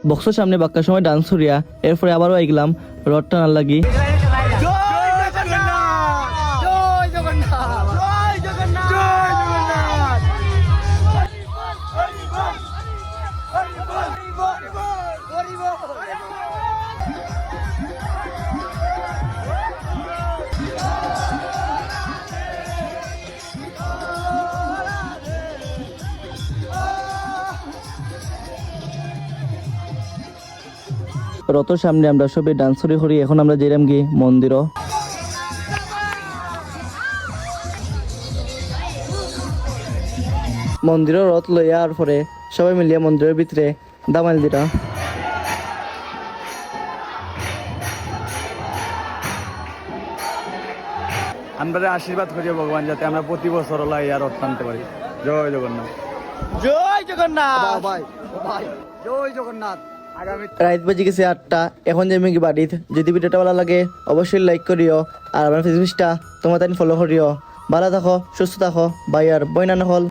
বক্সের সামনে বাক্কার সময় ডান্স করিয়া এরপরে আবারও আইগলাম রড টানার লাগি। রথের সামনে আমরা সবাই ডান্স করি। এখন আমরা যেরাম গিয়ে মন্দিরও রথ লইয়া আর পরে সবাই মিলিয়ে মন্দিরের ভিতরে দামাইল দিরা। আমরা আশীর্বাদ করি ভগবান যাতে আমরা প্রতি বছর আর রথ টানতে পারি। জয় জগন্নাথ, জয় জগন্নাথ, জয় জগন্নাথ। রাত বাজে গেছে 8টা। এখন যাই কি বাড়িত। যদি ভিডিওটা ভালো লাগে অবশ্যই লাইক করিও আর আমার ফেসবুকটা তোমার ফলো করিও। ভালো থাকো, সুস্থ থাকো, বাই আর বইনা নহল।